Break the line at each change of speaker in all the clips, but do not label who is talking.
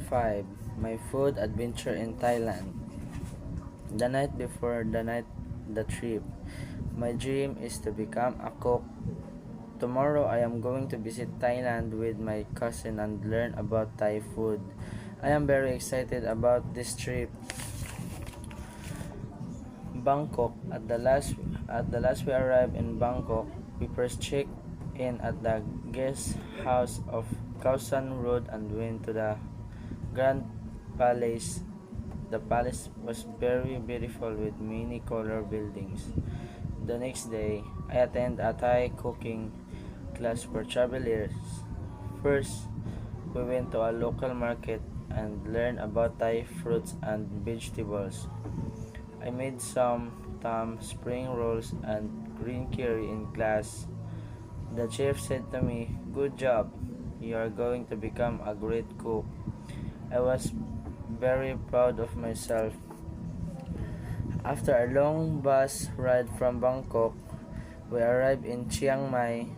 5. My food adventure in Thailand. The night before the trip, my dream is to become a cook. Tomorrow I am going to visit Thailand with my cousin and learn about Thai food. I am very excited about this trip. Bangkok. At the last we arrived in Bangkok. We first checked in at the guest house of Khao San Road and went to the Grand Palace. The palace was very beautiful with many color buildings. The next day, I attended a Thai cooking class for travelers. First, we went to a local market and learned about Thai fruits and vegetables. I made some tam spring rolls and green curry in class. The chef said to me, "Good job. You are going to become a great cook." I was very proud of myself. After a long bus ride from Bangkok, we arrived in Chiang Mai.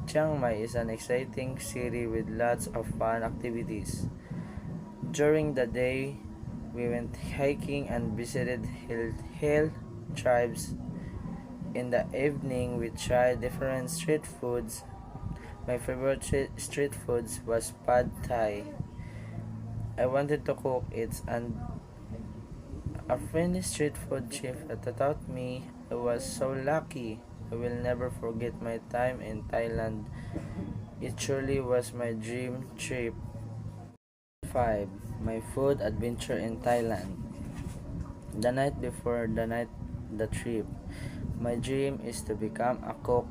Chiang Mai is an exciting city with lots of fun activities. During the day, we went hiking and visited hill tribes. In the evening, we tried different street foods. My favorite street foods was pad thai. I wanted to cook it, and a friendly street food chef taught me. I was so lucky. I will never forget my time in Thailand. It truly was my dream trip. 5. My food adventure in Thailand. The night before the trip, my dream is to become a cook.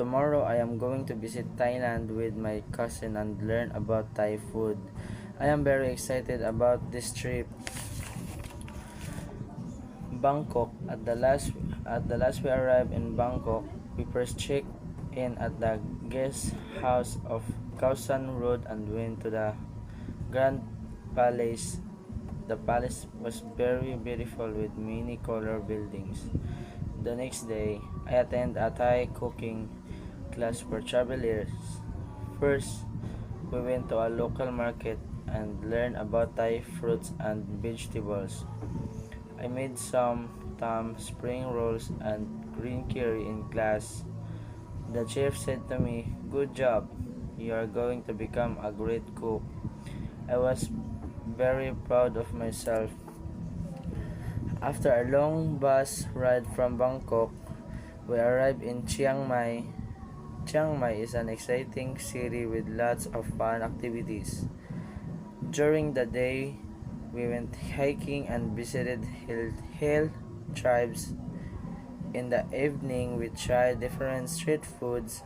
Tomorrow I am going to visit Thailand with my cousin and learn about Thai food. I am very excited about this trip. Bangkok. At the last we arrived in Bangkok. We first checked in at the guest house of Khao San Road and went to the Grand Palace. The palace was very beautiful with many color buildings. The next day, I attended a Thai cooking class for travelers. First, we went to a local market and learned about Thai fruits and vegetables. I made some tam spring rolls and green curry in class. The chef said to me, "Good job. You are going to become a great cook." I was very proud of myself. After a long bus ride from Bangkok, we arrived in Chiang Mai. Chiang Mai is an exciting city with lots of fun activities. During the day, we went hiking and visited hill tribes. In the evening, we tried different street foods.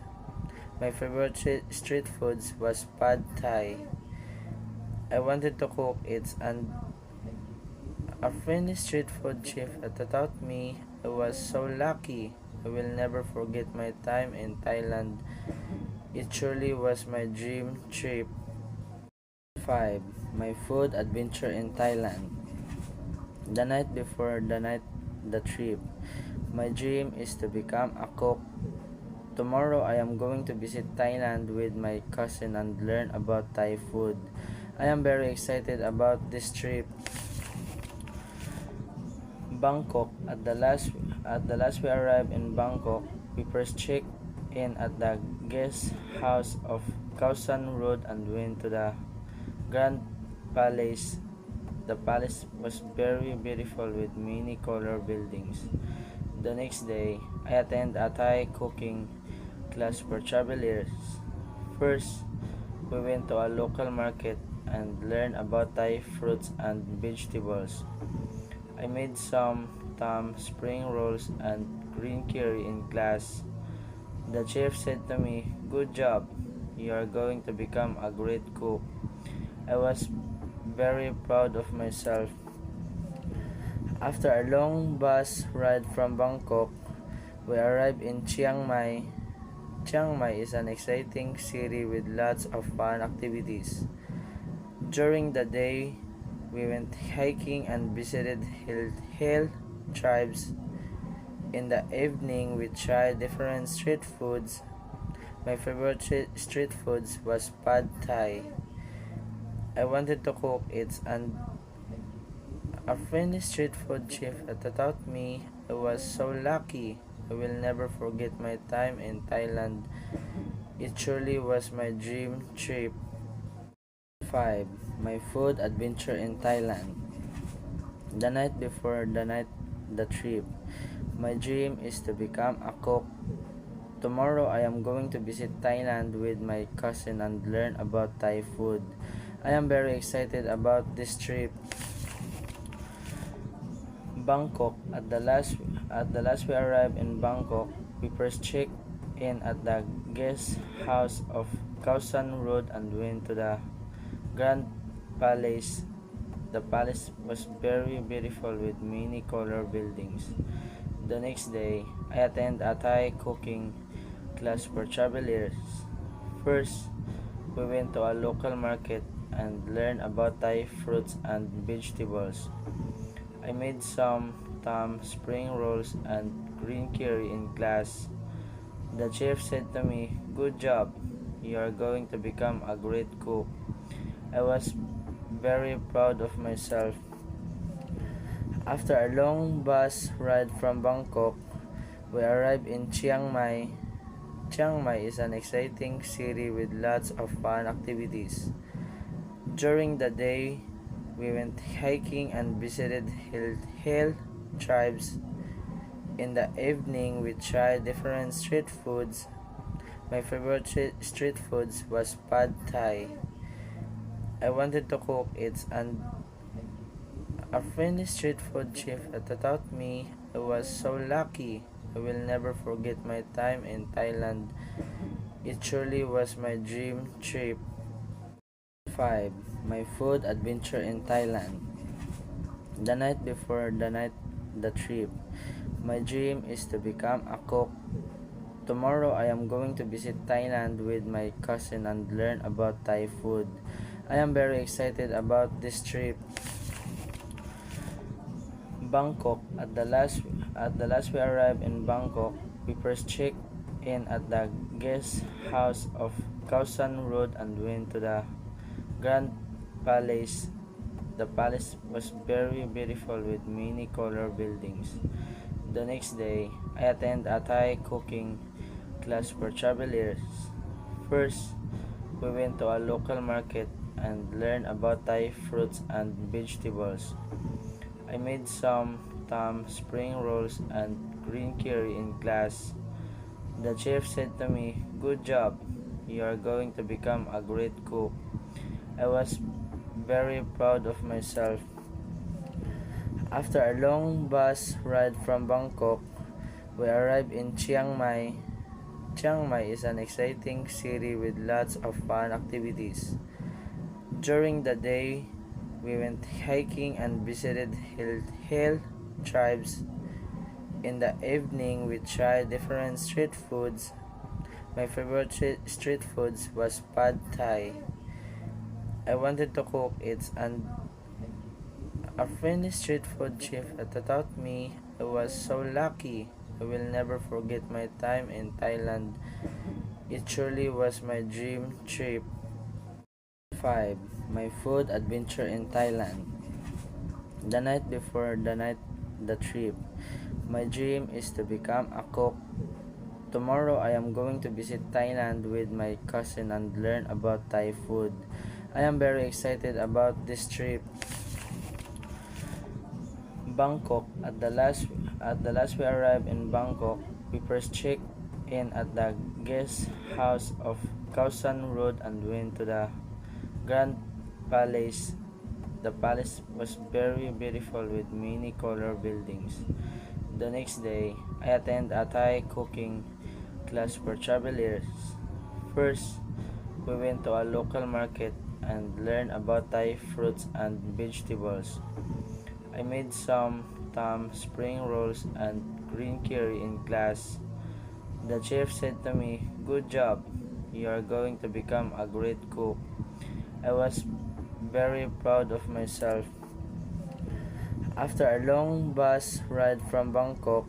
My favorite street foods was pad thai. I wanted to cook it, and a friendly street food chef taught me. I was so lucky. I will never forget my time in Thailand. It truly was my dream trip. 5. My food adventure in Thailand. The night before the trip, my dream is to become a cook. Tomorrow I am going to visit Thailand with my cousin and learn about Thai food. I am very excited about this trip. Bangkok. At the last we arrived in Bangkok. We first checked in at the guest house of Khao San Road and went to the Grand Palace. The palace was very beautiful with many color buildings. The next day, I attended a Thai cooking class for travelers. First, we went to a local market and learned about Thai fruits and vegetables. I made some tam spring rolls and green curry in class. The chef said to me, "Good job. You are going to become a great cook." I was very proud of myself. After a long bus ride from Bangkok, we arrived in Chiang Mai. Chiang Mai is an exciting city with lots of fun activities. During the day, we went hiking and visited hill tribes. In the evening, we tried different street foods. My favorite street foods was pad thai. I wanted to cook it, and a friendly street food chef taught me. I was so lucky. I will never forget my time in Thailand. It truly was my dream trip. 5. My food adventure in Thailand. The night before the trip, my dream is to become a cook. Tomorrow I am going to visit Thailand with my cousin and learn about Thai food. I am very excited about this trip. Bangkok. At the last we arrived in Bangkok. We first checked in at the guest house of Khao San Road and went to the Grand Palace. The palace was very beautiful with many color buildings. The next day, I attended a Thai cooking class for travelers. First, we went to a local market and learned about Thai fruits and vegetables. I made some tam spring rolls and green curry in class. The chef said to me, "Good job. You are going to become a great cook." I was very proud of myself. After a long bus ride from Bangkok, we arrived in Chiang Mai. Chiang Mai is an exciting city with lots of fun activities. During the day, we went hiking and visited hill tribes. In the evening, we tried different street foods. My favorite street foods was pad thai. I wanted to cook it, and a friendly street food chef taught me. I was so lucky. I will never forget my time in Thailand. It truly was my dream trip. 5. My food adventure in Thailand. The night before the trip, my dream is to become a cook. Tomorrow I am going to visit Thailand with my cousin and learn about Thai food. I am very excited about this trip. Bangkok. At the last we arrived in Bangkok. We first checked in at the guest house of Khao San Road and went to the Grand Palace. The palace was very beautiful with many color buildings. The next day, I attended a Thai cooking class for travelers. First, we went to a local market and learned about Thai fruits and vegetables. I made some tam spring rolls and green curry in class. The chef said to me, "Good job. You are going to become a great cook." I was very proud of myself. After a long bus ride from Bangkok, we arrived in Chiang Mai. Chiang Mai is an exciting city with lots of fun activities. During the day, we went hiking and visited hill tribes. In the evening, we tried different street foods. My favorite street foods was pad thai. I wanted to cook it, and a friendly street food chef taught me. I was so lucky. I will never forget my time in Thailand. It truly was my dream trip. 5. My food adventure in Thailand. The night before the trip, my dream is to become a cook. Tomorrow I am going to visit Thailand with my cousin and learn about Thai food. I am very excited about this trip. Bangkok. At the last we arrived in Bangkok. We first checked in at the guest house of Khao San Road and went to the Grand Palace. The palace was very beautiful with many color buildings. The next day, I attended a Thai cooking class for travelers. First, we went to a local market and learned about Thai fruits and vegetables. I made some tam spring rolls and green curry in class. The chef said to me, "Good job. You are going to become a great cook." I was very proud of myself. After a long bus ride from Bangkok,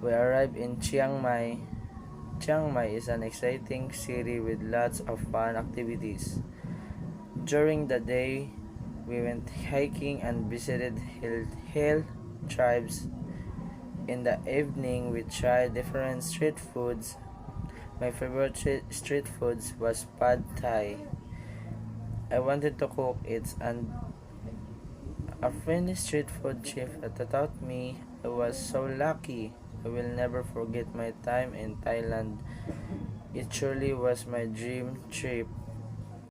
we arrived in Chiang Mai. Chiang Mai is an exciting city with lots of fun activities. During the day, we went hiking and visited hill tribes. In the evening, we tried different street foods. My favorite street foods was pad thai. I wanted to cook it, and a friendly street food chef taught me. I was so lucky. I will never forget my time in Thailand. It truly was my dream trip.